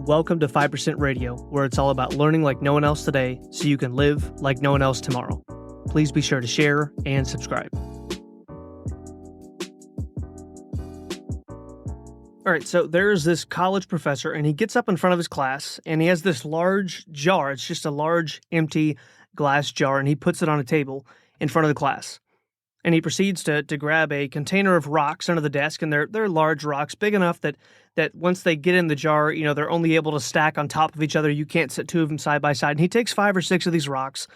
Welcome to 5% Radio, where it's all about learning like no one else today so you can live like no one else tomorrow. Please be sure to share and subscribe. All right, so there's this college professor, and he gets up in front of his class, and he has this large jar. It's just a large, empty glass jar, and he puts it on a table in front of the class. And he proceeds to grab a container of rocks under the desk, and they're large rocks, big enough that once they get in the jar, they're only able to stack on top of each other. You can't sit two of them side by side. And he takes 5 or 6 of these rocks,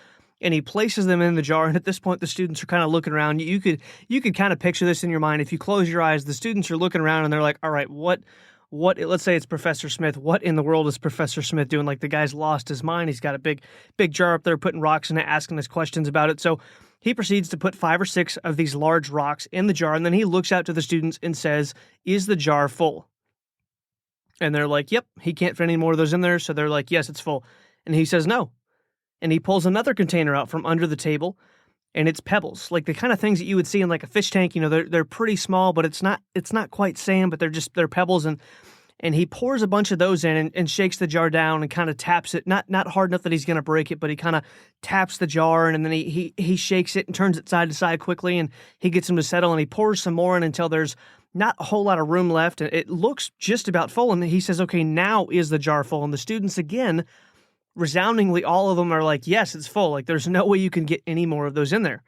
and he places them in the jar. And at this point, the students are kind of looking around. You could kind of picture this in your mind. If you close your eyes, the students are looking around, and they're like, all right, what, let's say it's Professor Smith. What in the world is Professor Smith doing? Like, the guy's lost his mind. He's got a big jar up there, putting rocks in it, asking us questions about it. So he proceeds to put 5 or 6 of these large rocks in the jar, and then he looks out to the students and says, "Is the jar full?" And they're like, "Yep, he can't fit any more of those in there." So they're like, "Yes, it's full." And he says, "No." And he pulls another container out from under the table, and it's pebbles, like the kind of things that you would see in like a fish tank. They're pretty small, but it's not quite sand, but they're pebbles. And he pours a bunch of those in and shakes the jar down and kind of taps it, not hard enough that he's going to break it, but he kind of taps the jar, and then he shakes it and turns it side to side quickly, and he gets him to settle, and he pours some more in until there's not a whole lot of room left. And it looks just about full, and he says, "Okay, now is the jar full?" And the students, again, resoundingly, all of them are like, "Yes, it's full. Like, there's no way you can get any more of those in there."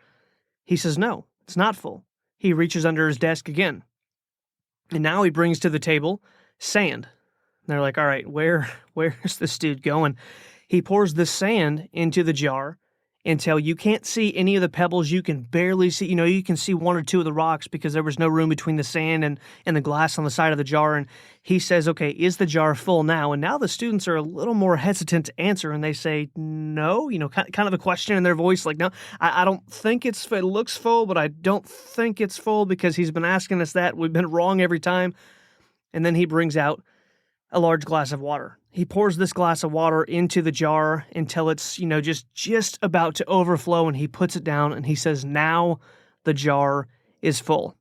He says, "No, it's not full." He reaches under his desk again, and now he brings to the table sand. And they're like, all right, where's this dude going? He pours the sand into the jar until you can't see any of the pebbles. You can barely see, you can see 1 or 2 of the rocks because there was no room between the sand and the glass on the side of the jar. And he says, "Okay, is the jar full now?" And now the students are a little more hesitant to answer, and they say, "No," kind of a question in their voice, like, "No, I don't think it looks full, but I don't think it's full because he's been asking us that. We've been wrong every time." And then he brings out a large glass of water. He pours this glass of water into the jar until it's, just about to overflow, and he puts it down, and he says, "Now the jar is full."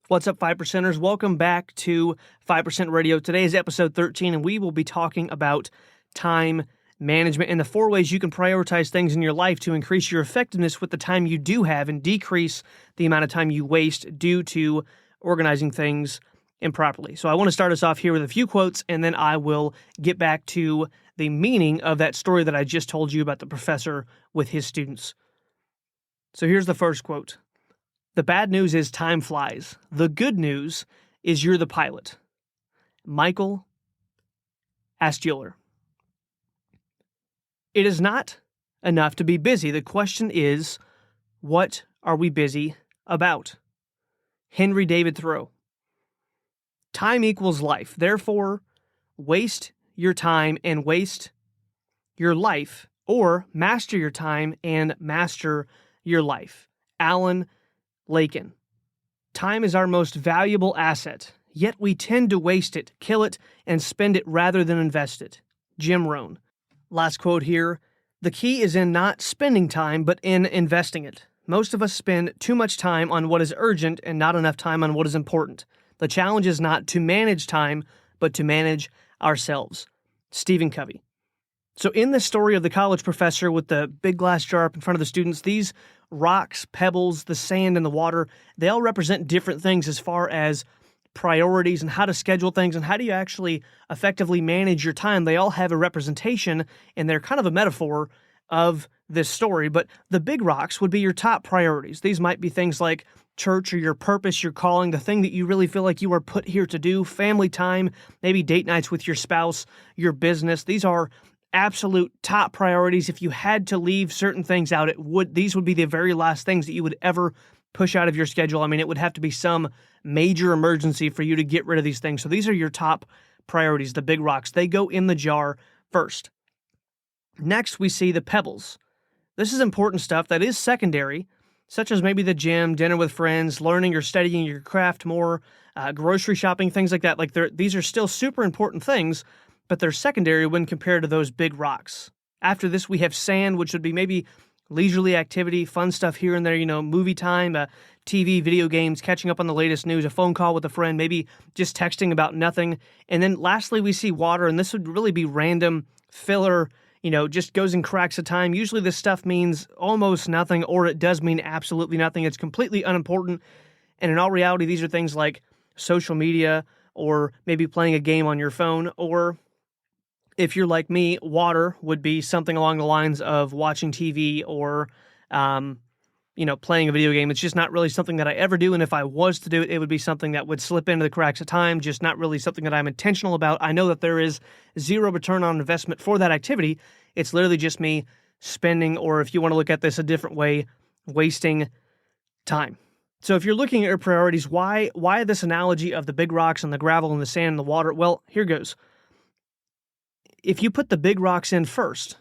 What's up, 5%ers? Welcome back to 5% Radio. Today is episode 13, and we will be talking about time management and the 4 ways you can prioritize things in your life to increase your effectiveness with the time you do have and decrease the amount of time you waste due to organizing things improperly. So I want to start us off here with a few quotes, and then I will get back to the meaning of that story that I just told you about the professor with his students. So here's the first quote. "The bad news is time flies. The good news is you're the pilot." Michael Asteuler. It is not enough to be busy. The question is, what are we busy about? Henry David Thoreau. Time equals life. Therefore, waste your time and waste your life, or master your time and master your life. Alan Lakin. Time is our most valuable asset, yet we tend to waste it, kill it, and spend it rather than invest it. Jim Rohn. Last quote here. The key is in not spending time, but in investing it. Most of us spend too much time on what is urgent and not enough time on what is important. The challenge is not to manage time, but to manage ourselves. Stephen Covey. So in this story of the college professor with the big glass jar up in front of the students, these rocks, pebbles, the sand, and the water, they all represent different things as far as priorities and how to schedule things and how do you actually effectively manage your time. They all have a representation, and they're kind of a metaphor of this story. But the big rocks would be your top priorities. These might be things like church or your purpose, your calling, the thing that you really feel like you are put here to do, family time, maybe date nights with your spouse, your business. These are absolute top priorities. If you had to leave certain things out, these would be the very last things that you would ever push out of your schedule. I mean, it would have to be some major emergency for you to get rid of these things. So these are your top priorities, the big rocks. They go in the jar first. Next, we see the pebbles. This is important stuff that is secondary, such as maybe the gym, dinner with friends, learning or studying your craft more, grocery shopping, things like that. These are still super important things, but they're secondary when compared to those big rocks. After this, we have sand, which would be maybe leisurely activity, fun stuff here and there, movie time, TV, video games, catching up on the latest news, a phone call with a friend, maybe just texting about nothing. And then lastly, we see water, and this would really be random filler, just goes in cracks of time. Usually this stuff means almost nothing, or it does mean absolutely nothing. It's completely unimportant. And in all reality, these are things like social media, or maybe playing a game on your phone, or if you're like me, water would be something along the lines of watching TV or, playing a video game. It's just not really something that I ever do. And if I was to do it, it would be something that would slip into the cracks of time, just not really something that I'm intentional about. I know that there is zero return on investment for that activity. It's literally just me spending, or if you want to look at this a different way, wasting time. So if you're looking at your priorities, why this analogy of the big rocks and the gravel and the sand and the water? Well, here goes. If you put the big rocks in first,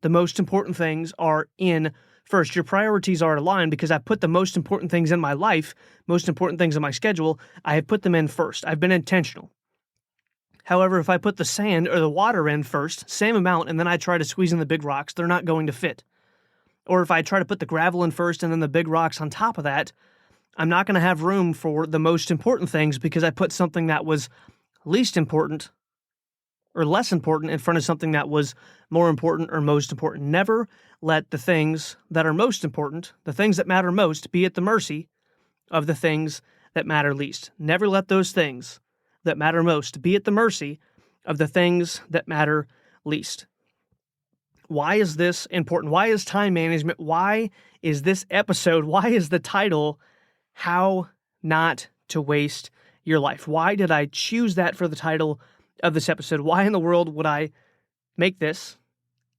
the most important things are in first. Your priorities are aligned because I put the most important things in my life, most important things in my schedule, I have put them in first. I've been intentional. However, if I put the sand or the water in first, same amount, and then I try to squeeze in the big rocks, they're not going to fit. Or if I try to put the gravel in first and then the big rocks on top of that, I'm not going to have room for the most important things because I put something that was least important or less important in front of something that was more important or most important. Never let the things that are most important, the things that matter most, be at the mercy of the things that matter least. Never let those things that matter most be at the mercy of the things that matter least. Why is this important? Why is time management? Why is this episode? Why is the title How Not to Waste Your Life? Why did I choose that for the title of this episode? Why in the world would I make this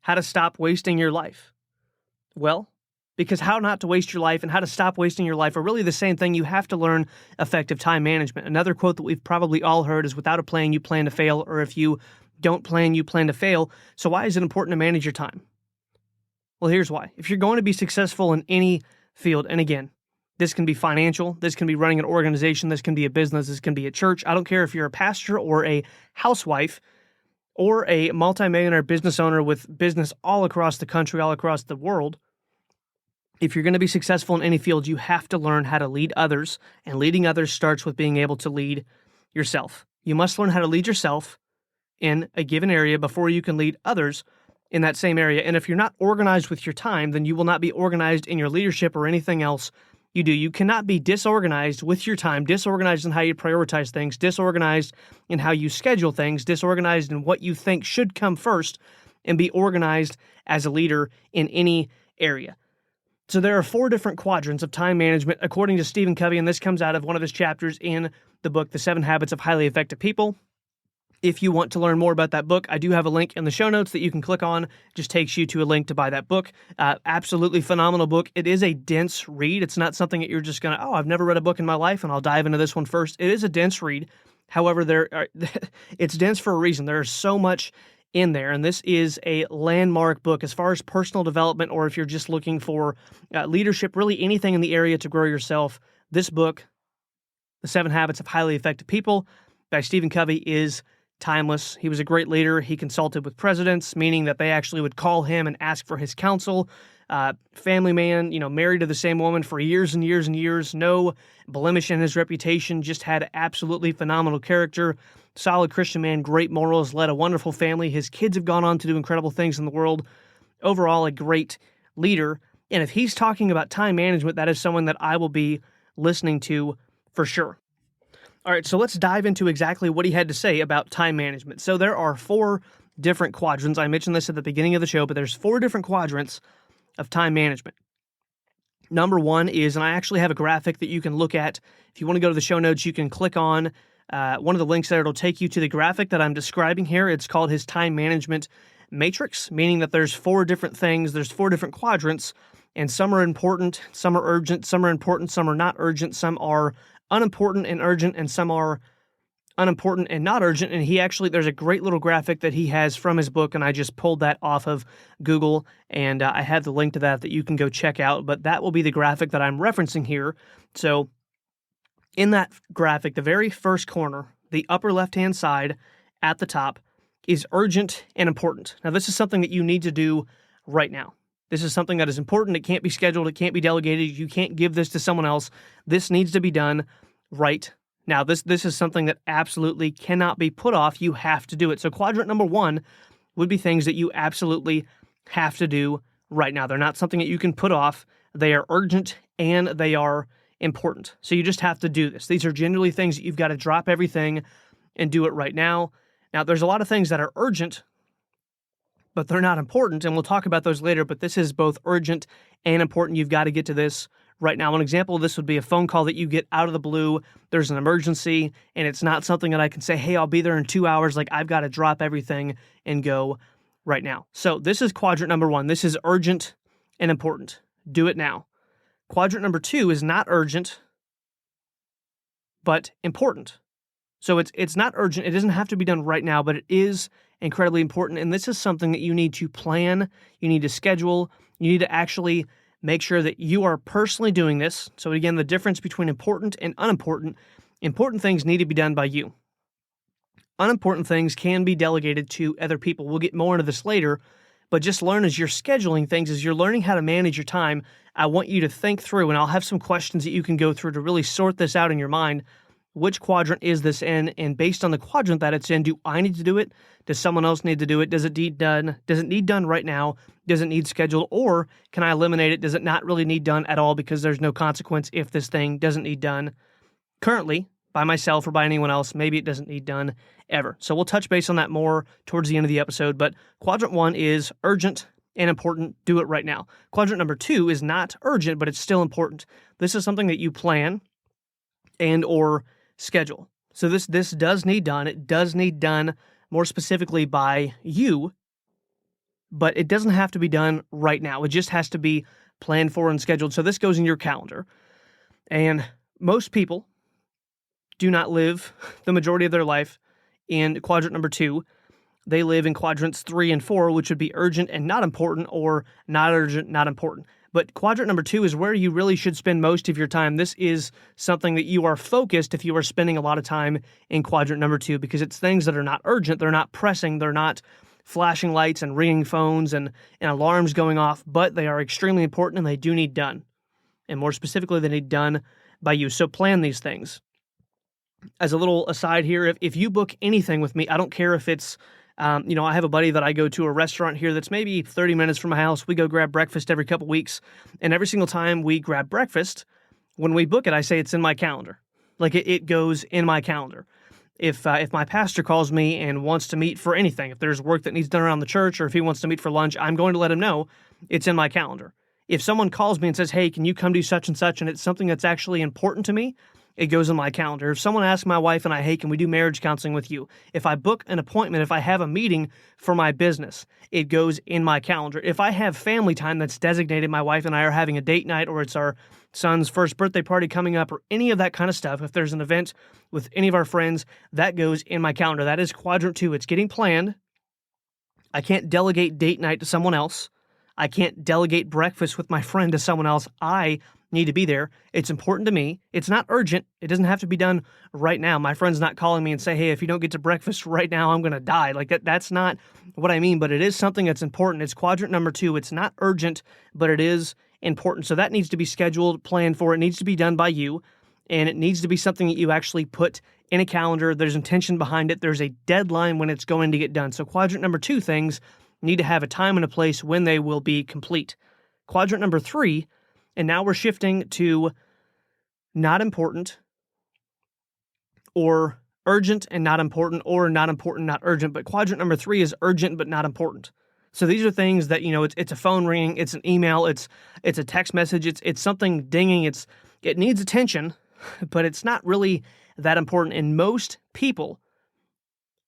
How to Stop Wasting Your Life? Well, because how not to waste your life and how to stop wasting your life are really the same thing. You have to learn effective time management. Another quote that we've probably all heard is, without a plan, you plan to fail, or if you don't plan, you plan to fail. So why is it important to manage your time? Well, here's why. If you're going to be successful in any field, and again, this can be financial, this can be running an organization, this can be a business, this can be a church. I don't care if you're a pastor or a housewife or a multimillionaire business owner with business all across the country, all across the world. If you're going to be successful in any field, you have to learn how to lead others, and leading others starts with being able to lead yourself. You must learn how to lead yourself in a given area before you can lead others in that same area. And if you're not organized with your time, then you will not be organized in your leadership or anything else you do. You cannot be disorganized with your time, disorganized in how you prioritize things, disorganized in how you schedule things, disorganized in what you think should come first, and be organized as a leader in any area. So there are 4 different quadrants of time management, according to Stephen Covey, and this comes out of one of his chapters in the book, The 7 Habits of Highly Effective People. If you want to learn more about that book, I do have a link in the show notes that you can click on. It just takes you to a link to buy that book. Absolutely phenomenal book. It is a dense read. It's not something that you're just going to, I've never read a book in my life, and I'll dive into this one first. It is a dense read. However, it's dense for a reason. There is so much in there, and this is a landmark book as far as personal development, or if you're just looking for leadership, really anything in the area to grow yourself. This book, The 7 Habits of Highly Effective People by Stephen Covey, is timeless. He was a great leader. He consulted with presidents, meaning that they actually would call him and ask for his counsel. Family man, married to the same woman for years and years and years. No blemish in his reputation, just had absolutely phenomenal character. Solid Christian man, great morals, led a wonderful family. His kids have gone on to do incredible things in the world. Overall, a great leader. And if he's talking about time management, that is someone that I will be listening to for sure. All right, so let's dive into exactly what he had to say about time management. So there are 4 different quadrants. I mentioned this at the beginning of the show, but there's 4 different quadrants of time management. Number 1 is, and I actually have a graphic that you can look at. If you want to go to the show notes, you can click on one of the links there. It'll take you to the graphic that I'm describing here. It's called his time management matrix, meaning that there's 4 different things. There's 4 different quadrants, and some are important, some are urgent, some are important, some are not urgent, some are unimportant and urgent, and some are unimportant and not urgent. And there's a great little graphic that he has from his book, and I just pulled that off of Google, and I have the link to that you can go check out, but that will be the graphic that I'm referencing here. So in that graphic, the very first corner, the upper left-hand side at the top, is urgent and important. Now, this is something that you need to do right now. This is something that is important. It can't be scheduled. It can't be delegated. You can't give this to someone else. This needs to be done right now. This is something that absolutely cannot be put off. You have to do it. So quadrant number 1 would be things that you absolutely have to do right now. They're not something that you can put off. They are urgent and they are important. So you just have to do this. These are generally things that you've got to drop everything and do it right now. Now, there's a lot of things that are urgent, but they're not important, and we'll talk about those later, but this is both urgent and important. You've got to get to this right now. An example of this would be a phone call that you get out of the blue. There's an emergency, and it's not something that I can say, hey, I'll be there in 2 hours. Like, I've got to drop everything and go right now. So this is quadrant number 1. This is urgent and important. Do it now. Quadrant number 2 is not urgent, but important. So it's not urgent. It doesn't have to be done right now, but it is incredibly important. And this is something that you need to plan. You need to schedule. You need to actually make sure that you are personally doing this. So again, the difference between important and unimportant. Important things need to be done by you. Unimportant things can be delegated to other people. We'll get more into this later, but just learn as you're scheduling things, as you're learning how to manage your time, I want you to think through, and I'll have some questions that you can go through to really sort this out in your mind. Which quadrant is this in? And based on the quadrant that it's in, do I need to do it? Does someone else need to do it? Does it need done? Does it need done right now? Does it need scheduled? Or can I eliminate it? Does it not really need done at all because there's no consequence if this thing doesn't need done currently by myself or by anyone else? Maybe it doesn't need done ever. So we'll touch base on that more towards the end of the episode. But quadrant 1 is urgent and important. Do it right now. Quadrant number 2 is not urgent, but it's still important. This is something that you plan and or schedule. So this does need done. It does need done more specifically by you, but it doesn't have to be done right now. It just has to be planned for and scheduled. So this goes in your calendar. And most people do not live the majority of their life in quadrant number 2. They live in quadrants 3 and 4, which would be urgent and not important, or not urgent, not important. But quadrant number 2 is where you really should spend most of your time. This is something that you are focused if you are spending a lot of time in quadrant number 2, because it's things that are not urgent, they're not pressing, they're not flashing lights and ringing phones and alarms going off, but they are extremely important and they do need done. And more specifically, they need done by you. So plan these things. As a little aside here, if you book anything with me, I don't care if it's I have a buddy that I go to a restaurant here that's maybe 30 minutes from my house. We go grab breakfast every couple weeks. And every single time we grab breakfast, when we book it, I say it's in my calendar. Like it goes in my calendar. If my pastor calls me and wants to meet for anything, if there's work that needs done around the church, or if he wants to meet for lunch, I'm going to let him know it's in my calendar. If someone calls me and says, hey, can you come do such and such, and it's something that's actually important to me, it goes in my calendar. If someone asks my wife and I, hey, can we do marriage counseling with you? If I book an appointment, if I have a meeting for my business, it goes in my calendar. If I have family time that's designated, my wife and I are having a date night, or it's our son's first birthday party coming up, or any of that kind of stuff, if there's an event with any of our friends, that goes in my calendar. That is quadrant 2. It's getting planned. I can't delegate date night to someone else. I can't delegate breakfast with my friend to someone else. I need to be there. It's important to me. It's not urgent. It doesn't have to be done right now. My friend's not calling me and say, hey, if you don't get to breakfast right now, I'm going to die. Like that's not what I mean, but it is something that's important. It's quadrant number 2. It's not urgent, but it is important. So that needs to be scheduled, planned for. It needs to be done by you, and it needs to be something that you actually put in a calendar. There's intention behind it. There's a deadline when it's going to get done. So quadrant number 2 things need to have a time and a place when they will be complete. Quadrant number 3, and now we're shifting to not important, or urgent and not important, or not important, not urgent. But quadrant number 3 is urgent but not important. So these are things that, it's a phone ringing, it's an email, it's a text message, it's something dinging, it needs attention, but it's not really that important. And most people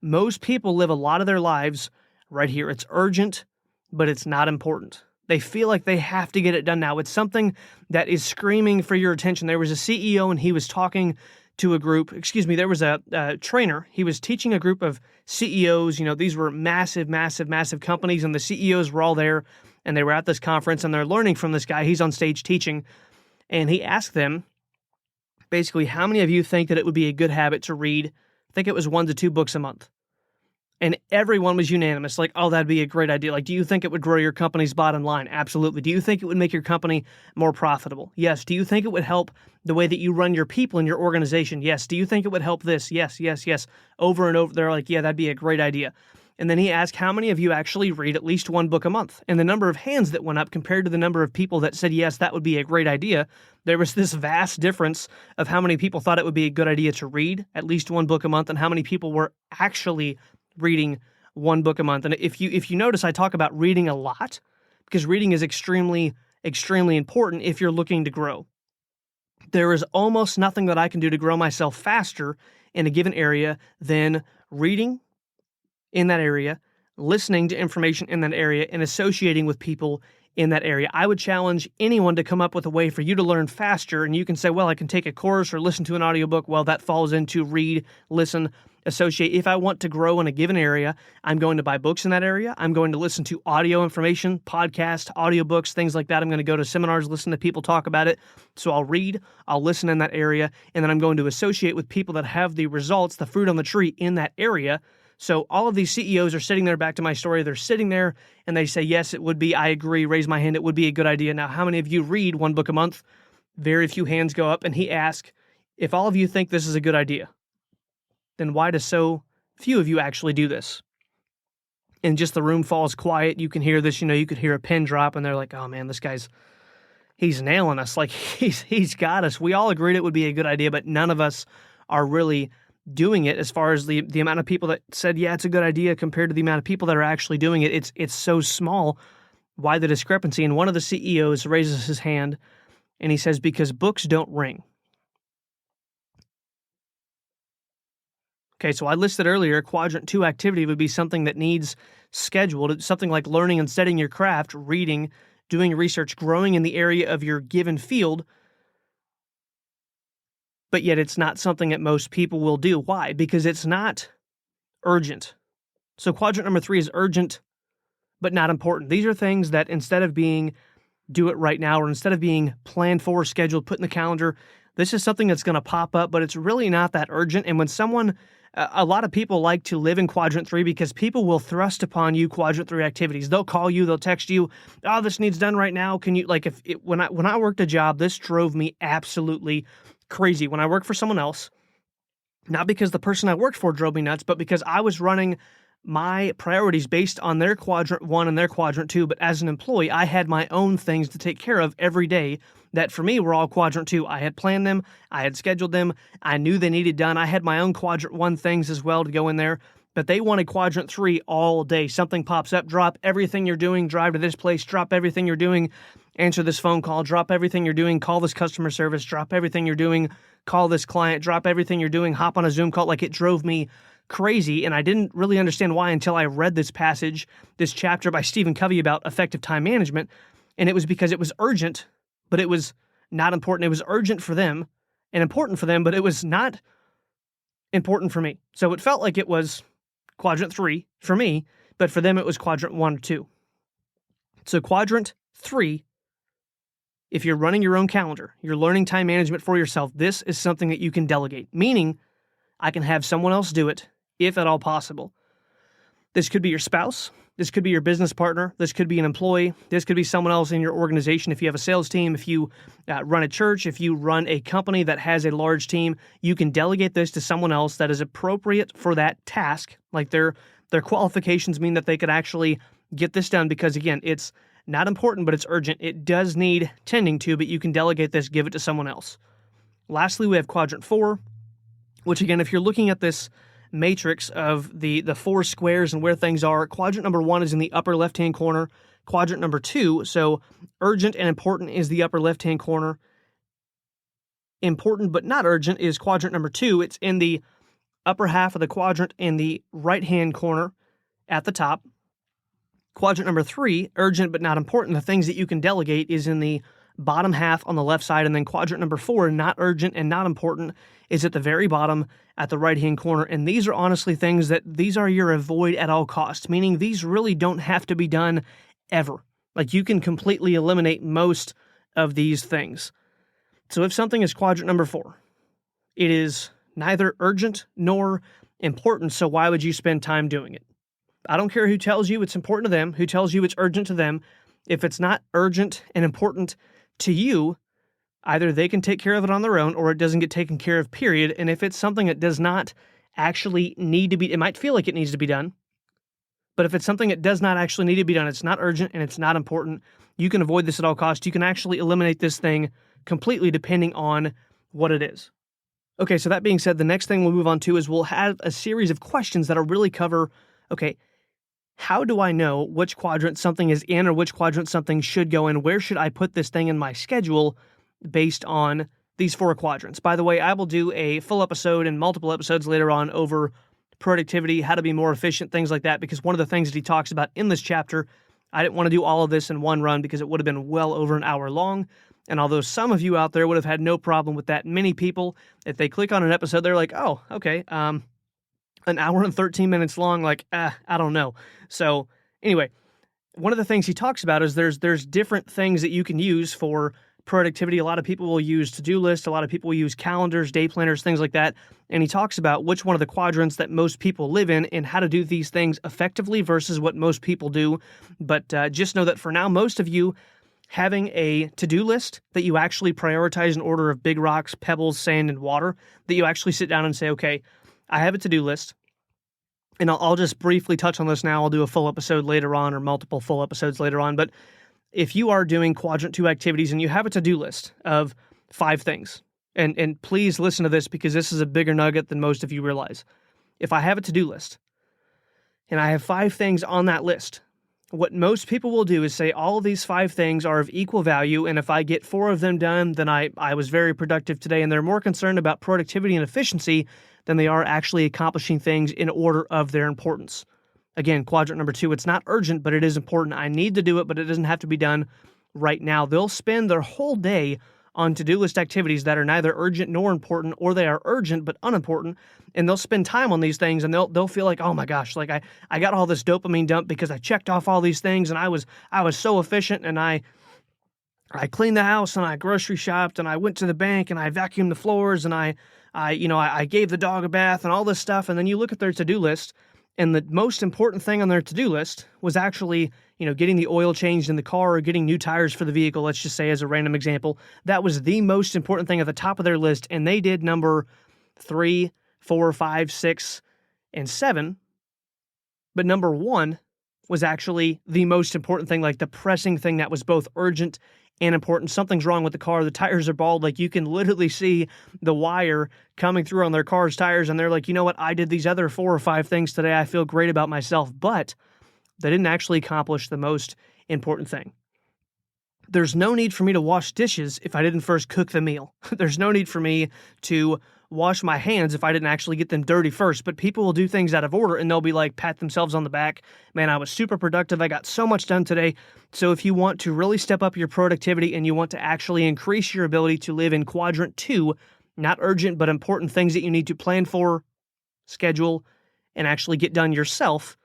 live a lot of their lives right here. It's urgent, but it's not important. They feel like they have to get it done now. It's something that is screaming for your attention. There was a CEO and he was talking to a group, there was a trainer. He was teaching a group of CEOs. These were massive, massive, massive companies, and the CEOs were all there, and they were at this conference, and they're learning from this guy. He's on stage teaching, and he asked them, basically, how many of you think that it would be a good habit to read, I think it was 1 to 2 books a month? And everyone was unanimous, like, oh, that'd be a great idea. Like, do you think it would grow your company's bottom line? Absolutely. Do you think it would make your company more profitable? Yes. Do you think it would help the way that you run your people in your organization? Yes. Do you think it would help this? Yes, yes, yes. Over and over. They're like, yeah, that'd be a great idea. And then he asked, how many of you actually read at least one book a month? And the number of hands that went up compared to the number of people that said, yes, that would be a great idea, there was this vast difference of how many people thought it would be a good idea to read at least one book a month and how many people were actually reading one book a month. And if you notice, I talk about reading a lot because reading is extremely, extremely important if you're looking to grow. There is almost nothing that I can do to grow myself faster in a given area than reading in that area, listening to information in that area, and associating with people in that area. I would challenge anyone to come up with a way for you to learn faster, and you can say, well, I can take a course or listen to an audiobook. Well, that falls into read, listen, associate. If I want to grow in a given area, I'm going to buy books in that area. I'm going to listen to audio information, podcasts, audiobooks, things like that. I'm going to go to seminars, listen to people talk about it. So I'll read, I'll listen in that area, and then I'm going to associate with people that have the results, the fruit on the tree in that area. So all of these CEOs are sitting there, back to my story, they're sitting there and they say, yes, it would be, I agree, raise my hand, it would be a good idea. Now, how many of you read one book a month? Very few hands go up. And he asked, if all of you think this is a good idea, then why do so few of you actually do this? And just the room falls quiet. You can hear this, you could hear a pin drop and they're like, oh man, he's nailing us. Like he's got us. We all agreed it would be a good idea, but none of us are really doing it as far as the amount of people that said, yeah, it's a good idea compared to the amount of people that are actually doing it. It's so small. Why the discrepancy? And one of the CEOs raises his hand and he says, because books don't ring. Okay, so I listed earlier, Quadrant 2 activity would be something that needs scheduled. It's something like learning and studying your craft, reading, doing research, growing in the area of your given field, but yet it's not something that most people will do. Why? Because it's not urgent. So quadrant number 3 is urgent, but not important. These are things that instead of being do it right now, or instead of being planned for, scheduled, put in the calendar, this is something that's going to pop up, but it's really not that urgent. And when a lot of people like to live in quadrant 3 because people will thrust upon you quadrant 3 activities. They'll call you, they'll text you, oh, this needs done right now. Can you, like, when I worked a job, this drove me absolutely crazy. When I worked for someone else, not because the person I worked for drove me nuts, but because I was running my priorities based on their quadrant 1 and their quadrant 2. But as an employee, I had my own things to take care of every day that for me were all quadrant 2. I had planned them. I had scheduled them. I knew they needed done. I had my own quadrant 1 things as well to go in there, but they wanted quadrant 3 all day. Something pops up, drop everything you're doing, drive to this place, drop everything you're doing, answer this phone call, drop everything you're doing, call this customer service, drop everything you're doing, call this client, drop everything you're doing, hop on a Zoom call. Like, it drove me crazy, and I didn't really understand why until I read this passage, this chapter by Stephen Covey about effective time management, and it was because it was urgent, but it was not important. It was urgent for them and important for them, but it was not important for me. So it felt like it was quadrant 3 for me, but for them it was quadrant 1 or 2. So quadrant 3, if you're running your own calendar, you're learning time management for yourself, this is something that you can delegate, meaning I can have someone else do it if at all possible. This could be your spouse. This could be your business partner. This could be an employee. This could be someone else in your organization. If you have a sales team, if you run a church, if you run a company that has a large team, you can delegate this to someone else that is appropriate for that task. Like their qualifications mean that they could actually get this done because, again, it's not important, but it's urgent. It does need tending to, but you can delegate this, give it to someone else. Lastly, we have quadrant 4, which, again, if you're looking at this matrix of the 4 squares and where things are, quadrant number 1 is in the upper left-hand corner. Quadrant number 2, so urgent and important, is the upper left-hand corner. Important but not urgent is quadrant number 2. It's in the upper half of the quadrant in the right-hand corner at the top. Quadrant number 3, urgent but not important, the things that you can delegate, is in the bottom half on the left side. And then quadrant number 4, not urgent and not important, is at the very bottom at the right-hand corner. And these are honestly things that these are your avoid at all costs, meaning these really don't have to be done ever. Like, you can completely eliminate most of these things. So if something is quadrant number 4, it is neither urgent nor important, so why would you spend time doing it? I don't care who tells you it's important to them, who tells you it's urgent to them. If it's not urgent and important to you, either they can take care of it on their own or it doesn't get taken care of, period. And if it's something that does not actually need to be, it might feel like it needs to be done, but if it's something that does not actually need to be done, it's not urgent and it's not important, you can avoid this at all costs. You can actually eliminate this thing completely depending on what it is. Okay, so that being said, the next thing we'll move on to is we'll have a series of questions that'll really cover, okay, how do I know which quadrant something is in or which quadrant something should go in? Where should I put this thing in my schedule based on these 4 quadrants? By the way, I will do a full episode and multiple episodes later on over productivity, how to be more efficient, things like that, because one of the things that he talks about in this chapter, I didn't want to do all of this in one run because it would have been well over an hour long. And although some of you out there would have had no problem with that, many people, if they click on an episode, they're like, oh, okay, an hour and 13 minutes long, like, I don't know. So anyway, one of the things he talks about is there's different things that you can use for productivity. A lot of people will use to-do lists. A lot of people will use calendars, day planners, things like that. And he talks about which one of the quadrants that most people live in and how to do these things effectively versus what most people do. But just know that for now, most of you having a to-do list that you actually prioritize in order of big rocks, pebbles, sand, and water, that you actually sit down and say, okay, I have a to-do list. And I'll just briefly touch on this now. I'll do a full episode later on or multiple full episodes later on. But if you are doing quadrant 2 activities and you have a to-do list of 5 things, and please listen to this because this is a bigger nugget than most of you realize. If I have a to-do list and I have 5 things on that list, what most people will do is say all of these 5 things are of equal value, and if I get 4 of them done, then I was very productive today, and they're more concerned about productivity and efficiency than they are actually accomplishing things in order of their importance. Again, quadrant number 2, it's not urgent, but it is important. I need to do it, but it doesn't have to be done right now. They'll spend their whole day on to-do list activities that are neither urgent nor important, or they are urgent but unimportant, and they'll spend time on these things, and they'll feel like, oh my gosh, like I got all this dopamine dump because I checked off all these things, and I was so efficient, and I cleaned the house, and I grocery shopped, and I went to the bank, and I vacuumed the floors, and I gave the dog a bath, and all this stuff, and then you look at their to-do list, and the most important thing on their to-do list was actually, getting the oil changed in the car or getting new tires for the vehicle, let's just say as a random example. That was the most important thing at the top of their list, and they did number 3, 4, 5, 6, and 7. But number 1 was actually the most important thing, like the pressing thing that was both urgent and important. Something's wrong with the car. The tires are bald. Like you can literally see the wire coming through on their car's tires. And they're like, you know what? I did these other 4 or 5 things today. I feel great about myself, but they didn't actually accomplish the most important thing. There's no need for me to wash dishes if I didn't first cook the meal. There's no need for me to wash my hands if I didn't actually get them dirty first. But people will do things out of order and they'll be like, pat themselves on the back. Man, I was super productive. I got so much done today. So if you want to really step up your productivity and you want to actually increase your ability to live in quadrant 2, not urgent, but important things that you need to plan for, schedule, and actually get done yourself.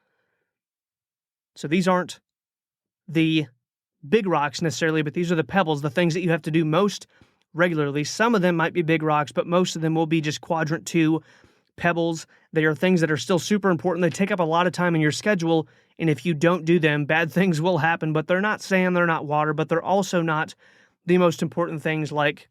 So these aren't the big rocks necessarily, but these are the pebbles, the things that you have to do most regularly. Some of them might be big rocks, but most of them will be just quadrant 2 pebbles. They are things that are still super important. They take up a lot of time in your schedule, and if you don't do them, bad things will happen, but they're not sand, they're not water, but they're also not the most important things like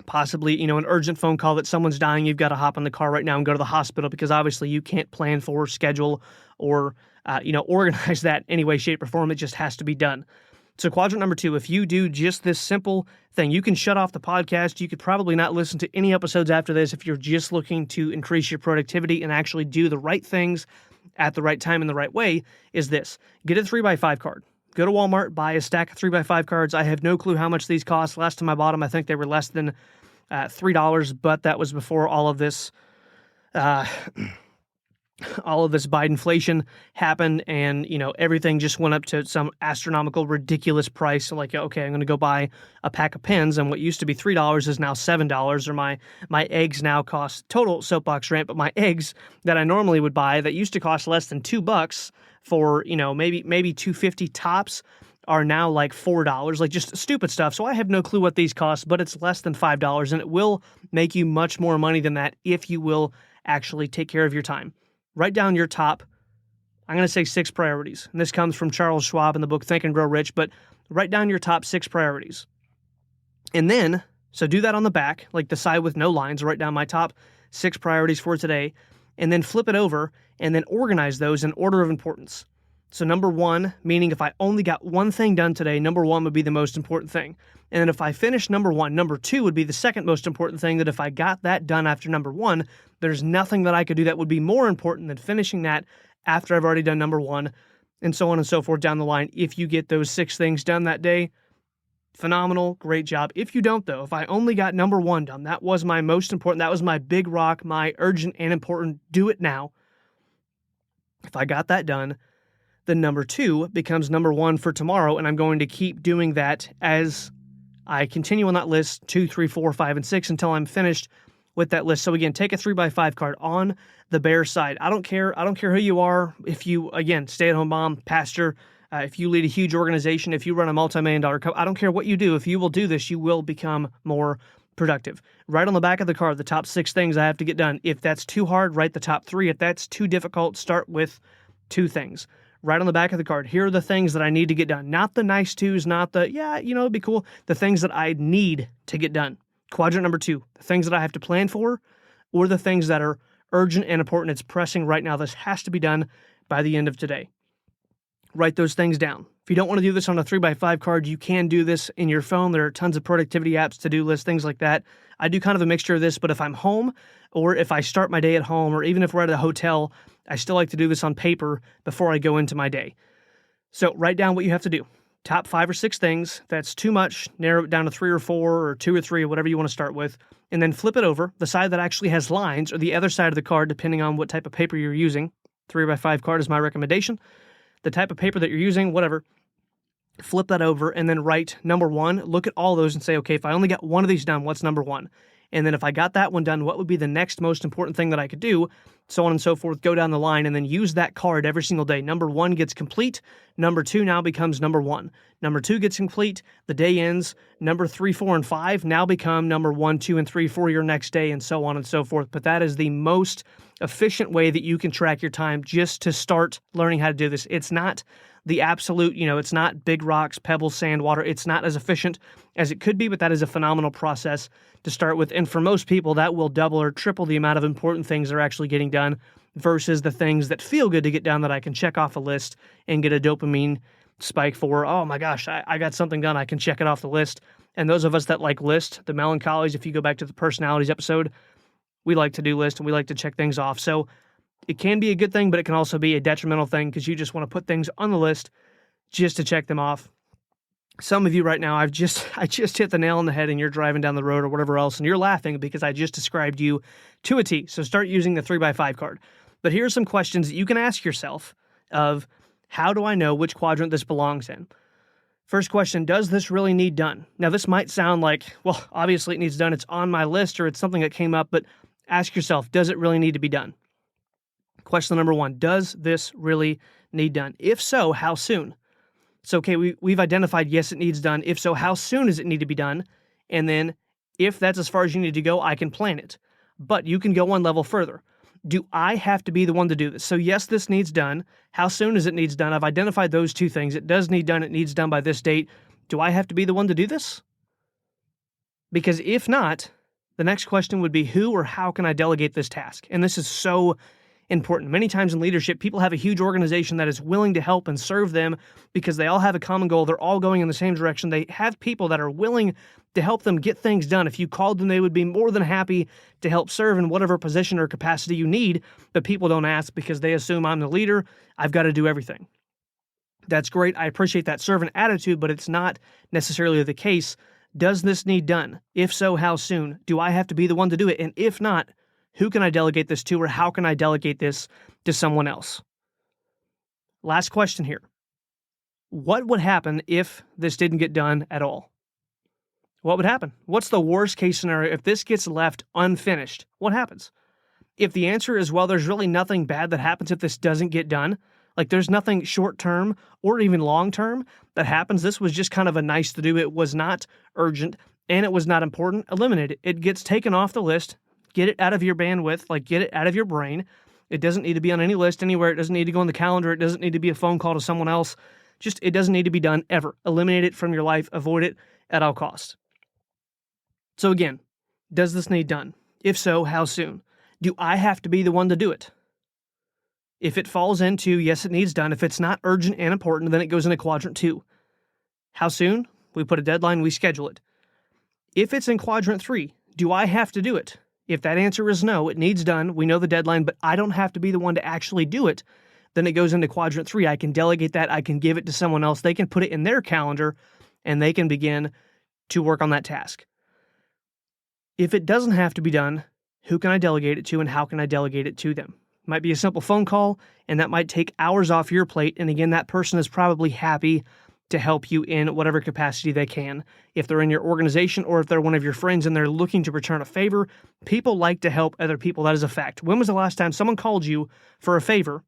possibly, an urgent phone call that someone's dying. You've got to hop in the car right now and go to the hospital because obviously you can't plan for, schedule, or, organize that any way, shape, or form. It just has to be done. So quadrant number 2, if you do just this simple thing, you can shut off the podcast. You could probably not listen to any episodes after this if you're just looking to increase your productivity and actually do the right things at the right time in the right way, is this. Get a 3x5 card. Go to Walmart, buy a stack of 3x5 cards. I have no clue how much these cost. Last time I bought them, I think they were less than $3, but that was before all of this Bidenflation happened, and everything just went up to some astronomical, ridiculous price. So like, okay, I'm going to go buy a pack of pens, and what used to be $3 is now $7. Or my eggs now cost, total soapbox rant, but my eggs that I normally would buy that used to cost less than $2 for maybe $2.50 tops are now like $4, like just stupid stuff. So I have no clue what these cost, but it's less than $5, and it will make you much more money than that if you will actually take care of your time. Write down your top, I'm going to say 6 priorities. And this comes from Charles Schwab in the book Think and Grow Rich, but write down your top 6 priorities. And then, so do that on the back, like the side with no lines, write down my top 6 priorities for today, and then flip it over and then organize those in order of importance. So number 1, meaning if I only got one thing done today, number 1 would be the most important thing. And then if I finish number 1, number 2 would be the second most important thing, that if I got that done after number 1, there's nothing that I could do that would be more important than finishing that after I've already done number 1, and so on and so forth down the line. If you get those 6 things done that day, phenomenal, great job. If you don't though, if I only got number 1 done, that was my most important, that was my big rock, my urgent and important, do it now. If I got that done, then number 2 becomes number 1 for tomorrow, and I'm going to keep doing that as I continue on that list, 2, 3, 4, 5, and 6 until I'm finished with that list. So again, take a 3x5 card on the bear side. I don't care who you are. If you, again, stay-at-home mom, pastor, if you lead a huge organization, if you run a multi-million-dollar company, I don't care what you do. If you will do this, you will become more productive. Write on the back of the card the top 6 things I have to get done. If that's too hard, write the top 3. If that's too difficult, start with 2 things. Right on the back of the card, here are the things that I need to get done. Not the nice twos, not the, it'd be cool. The things that I need to get done. Quadrant number 2, the things that I have to plan for, or the things that are urgent and important. It's pressing right now. This has to be done by the end of today. Write those things down. If you don't want to do this on a 3x5 card, you can do this in your phone. There are tons of productivity apps, to-do lists, things like that. I do kind of a mixture of this, but if I'm home, or if I start my day at home, or even if we're at a hotel, I still like to do this on paper before I go into my day. So write down what you have to do. Top 5 or 6 things. If that's too much, narrow it down to 3 or 4 or 2 or 3 or whatever you want to start with, and then flip it over. The side that actually has lines, or the other side of the card, depending on what type of paper you're using. 3x5 card is my recommendation. The type of paper that you're using, whatever, flip that over and then write number 1. Look at all those and say, okay, if I only got one of these done, what's number 1? And then if I got that one done, what would be the next most important thing that I could do? So on and so forth, go down the line and then use that card every single day. Number 1 gets complete. Number 2 now becomes number 1. Number 2 gets complete. The day ends. Number 3, 4, and 5 now become number 1, 2, and 3 for your next day, and so on and so forth. But that is the most efficient way that you can track your time just to start learning how to do this. It's not the absolute, it's not big rocks, pebbles, sand, water. It's not as efficient as it could be, but that is a phenomenal process to start with. And for most people, that will double or triple the amount of important things they're actually getting done versus the things that feel good to get done that I can check off a list and get a dopamine spike for, oh my gosh, I got something done. I can check it off the list. And those of us that like list, the melancholies, if you go back to the personalities episode, we like to do lists and we like to check things off. So it can be a good thing, but it can also be a detrimental thing because you just want to put things on the list just to check them off. Some of you right now, I just hit the nail on the head and you're driving down the road or whatever else, and you're laughing because I just described you to a T. So start using the 3x5 card. But here are some questions that you can ask yourself of, how do I know which quadrant this belongs in? First question, does this really need done? Now, this might sound like, well, obviously it needs done. It's on my list or it's something that came up, but ask yourself, does it really need to be done? Question number 1, does this really need done? If so, how soon? So, okay, we've identified, yes, it needs done. If so, how soon does it need to be done? And then if that's as far as you need to go, I can plan it. But you can go one level further. Do I have to be the one to do this? So yes, this needs done. How soon does it needs done? I've identified those 2 things. It does need done. It needs done by this date. Do I have to be the one to do this? Because if not, the next question would be, who or how can I delegate this task? And this is so important. Many times in leadership, people have a huge organization that is willing to help and serve them because they all have a common goal. They're all going in the same direction. They have people that are willing to help them get things done. If you called them, they would be more than happy to help serve in whatever position or capacity you need, but people don't ask because they assume I'm the leader. I've got to do everything. That's great. I appreciate that servant attitude, but it's not necessarily the case. Does this need done? If so, how soon? Do I have to be the one to do it? And if not, who can I delegate this to, or how can I delegate this to someone else? Last question here. What would happen if this didn't get done at all? What would happen? What's the worst case scenario if this gets left unfinished? What happens? If the answer is, well, there's really nothing bad that happens if this doesn't get done, like there's nothing short-term or even long-term that happens, this was just kind of a nice to do, it was not urgent, and it was not important, eliminate it. It gets taken off the list. Get it out of your bandwidth, like get it out of your brain, It doesn't need to be on any list anywhere. It doesn't need to go on the calendar. It doesn't need to be a phone call to someone else. Just, it doesn't need to be done ever. Eliminate it from your life. Avoid it at all costs. So again, does this need done? If so, how soon? Do I have to be the one to do it? If it falls into, yes, it needs done. If it's not urgent and important, then it goes into quadrant 2. How soon? We put a deadline, we schedule it. If it's in quadrant 3, do I have to do it? If that answer is no, it needs done, we know the deadline, but I don't have to be the one to actually do it, then it goes into quadrant 3. I can delegate that, I can give it to someone else, they can put it in their calendar, and they can begin to work on that task. If it doesn't have to be done, who can I delegate it to and how can I delegate it to them? It might be a simple phone call, and that might take hours off your plate, and again, that person is probably happy to help you in whatever capacity they can. If they're in your organization or if they're one of your friends and they're looking to return a favor, people like to help other people. That is a fact. When was the last time someone called you for a favor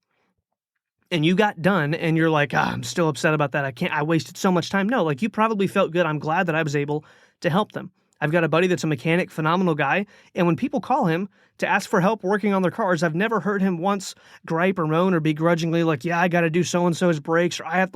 and you got done and you're like, I'm still upset about that. I wasted so much time. No, like you probably felt good. I'm glad that I was able to help them. I've got a buddy that's a mechanic, phenomenal guy. And when people call him to ask for help working on their cars, I've never heard him once gripe or moan or begrudgingly like, yeah, I got to do so-and-so's brakes, or I have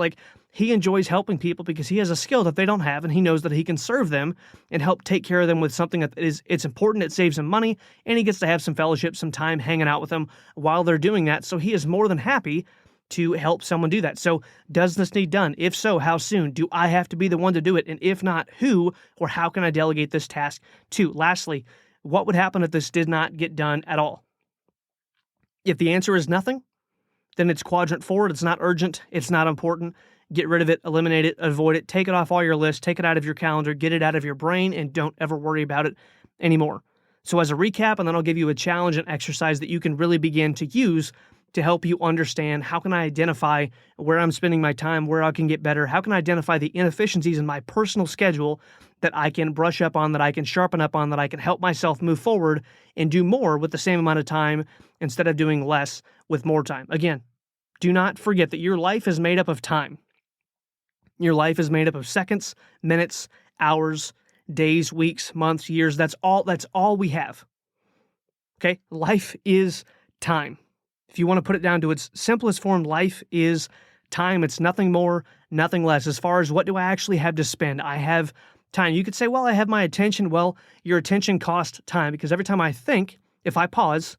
he enjoys helping people because he has a skill that they don't have, and he knows that he can serve them and help take care of them with something that it's important. It saves him money, and he gets to have some fellowship, some time hanging out with them while they're doing that. So he is more than happy to help someone do that. So does this need done? If so, how soon? Do I have to be the one to do it? And if not, who or how can I delegate this task to? Lastly, what would happen if this did not get done at all? If the answer is nothing, then it's quadrant 4. It's not urgent. It's not important. Get rid of it, eliminate it, avoid it, take it off all your lists, take it out of your calendar, get it out of your brain, and don't ever worry about it anymore. So as a recap, and then I'll give you a challenge and exercise that you can really begin to use to help you understand how can I identify where I'm spending my time, where I can get better, how can I identify the inefficiencies in my personal schedule that I can brush up on, that I can sharpen up on, that I can help myself move forward and do more with the same amount of time instead of doing less with more time. Again, do not forget that your life is made up of time. Your life is made up of seconds, minutes, hours, days, weeks, months, years. That's all we have. Okay? Life is time. If you want to put it down to its simplest form, life is time. It's nothing more, nothing less. As far as what do I actually have to spend? I have time. You could say, well, I have my attention. Well, your attention costs time because every time I think, if I pause,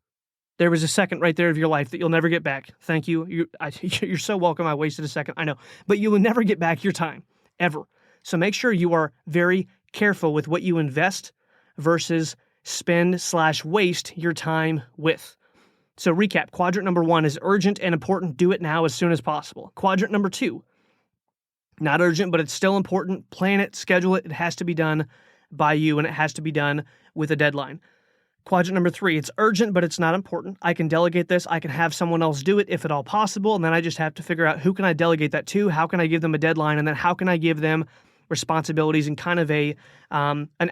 there was a second right there of your life that you'll never get back. Thank you. You're so welcome. I wasted a second. I know. But you will never get back your time, ever. So make sure you are very careful with what you invest versus spend/waste your time with. So recap, quadrant number 1 is urgent and important. Do it now as soon as possible. Quadrant number 2, not urgent, but it's still important. Plan it, schedule it. It has to be done by you, and it has to be done with a deadline. Quadrant number 3, it's urgent, but it's not important. I can delegate this. I can have someone else do it if at all possible, and then I just have to figure out who can I delegate that to, how can I give them a deadline, and then how can I give them responsibilities and kind of an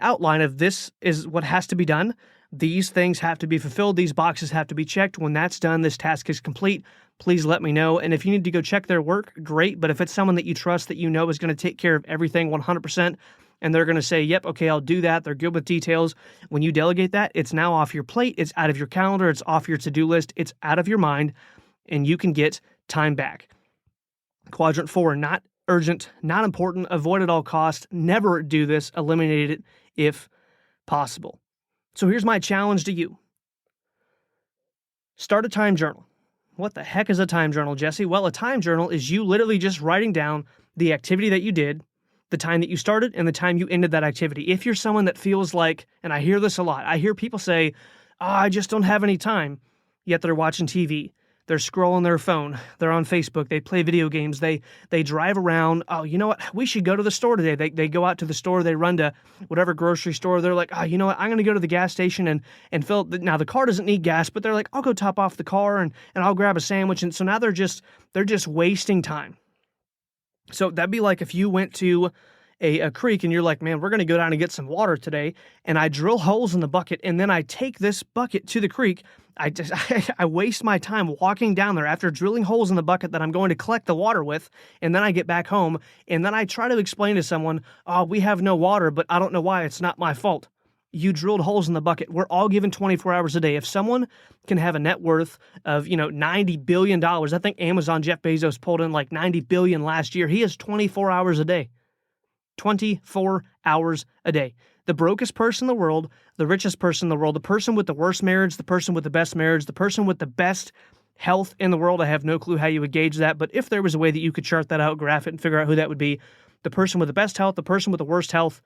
outline of this is what has to be done. These things have to be fulfilled. These boxes have to be checked. When that's done, this task is complete. Please let me know. And if you need to go check their work, great. But if it's someone that you trust that you know is going to take care of everything 100%, and they're going to say, yep, okay, I'll do that. They're good with details. When you delegate that, it's now off your plate. It's out of your calendar. It's off your to-do list. It's out of your mind, and you can get time back. Quadrant 4, not urgent, not important, avoid at all costs. Never do this. Eliminate it if possible. So here's my challenge to you. Start a time journal. What the heck is a time journal, Jesse? Well, a time journal is you literally just writing down the activity that you did, the time that you started, and the time you ended that activity. If you're someone that feels like, and I hear this a lot, I hear people say, I just don't have any time, yet they're watching TV. They're scrolling their phone. They're on Facebook. They play video games. They drive around. Oh, you know what? We should go to the store today. They go out to the store. They run to whatever grocery store. They're like, oh, you know what? I'm going to go to the gas station and fill. Now, the car doesn't need gas, but they're like, I'll go top off the car and I'll grab a sandwich. And so now they're just wasting time. So that'd be like if you went to a creek and you're like, man, we're going to go down and get some water today. And I drill holes in the bucket and then I take this bucket to the creek. I waste my time walking down there after drilling holes in the bucket that I'm going to collect the water with. And then I get back home and then I try to explain to someone, oh, we have no water, but I don't know why. It's not my fault. You drilled holes in the bucket. We're all given 24 hours a day. If someone can have a net worth of, $90 billion, I think Amazon Jeff Bezos pulled in like 90 billion last year. He has 24 hours a day. 24 hours a day. The brokest person in the world, the richest person in the world, the person with the worst marriage, the person with the best marriage, the person with the best health in the world. I have no clue how you would gauge that, but if there was a way that you could chart that out, graph it, and figure out who that would be, the person with the best health, the person with the worst health,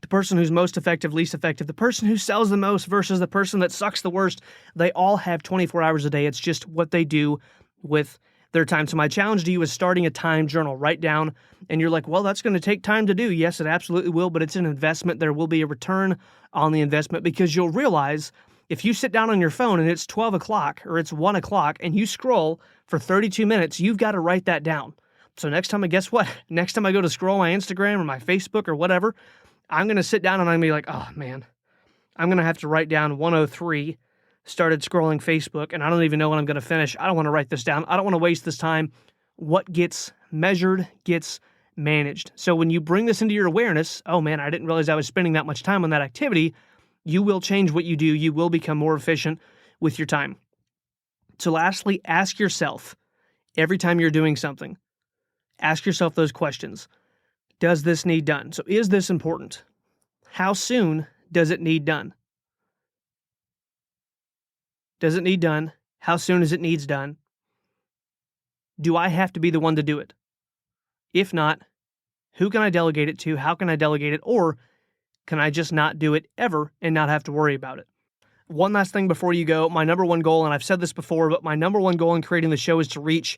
the person who's most effective, least effective, the person who sells the most versus the person that sucks the worst, they all have 24 hours a day. It's just what they do with their time. So my challenge to you is starting a time journal. Write down, and you're like, well, that's going to take time to do. Yes, it absolutely will, but it's an investment. There will be a return on the investment, because you'll realize if you sit down on your phone and it's 12 o'clock or it's 1 o'clock and you scroll for 32 minutes, you've got to write that down. So next time, guess what? Next time I go to scroll my Instagram or my Facebook or whatever, I'm going to sit down and I'm going to be like, oh man, I'm going to have to write down 103, started scrolling Facebook, and I don't even know when I'm going to finish. I don't want to write this down. I don't want to waste this time. What gets measured gets managed. So when you bring this into your awareness, oh man, I didn't realize I was spending that much time on that activity, you will change what you do. You will become more efficient with your time. So lastly, ask yourself, every time you're doing something, ask yourself those questions. Does this need done? So is this important? How soon does it need done? Does it need done? How soon is it needs done? Do I have to be the one to do it? If not, who can I delegate it to? How can I delegate it? Or can I just not do it ever and not have to worry about it? One last thing before you go, my number one goal, and I've said this before, but my number one goal in creating the show is to reach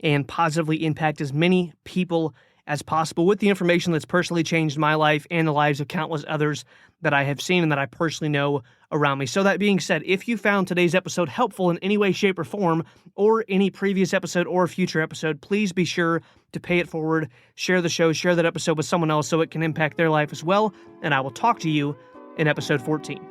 and positively impact as many people as possible with the information that's personally changed my life and the lives of countless others that I have seen and that I personally know around me. So that being said, if you found today's episode helpful in any way, shape, or form, or any previous episode or future episode, please be sure to pay it forward, share the show, share that episode with someone else so it can impact their life as well, and I will talk to you in episode 14.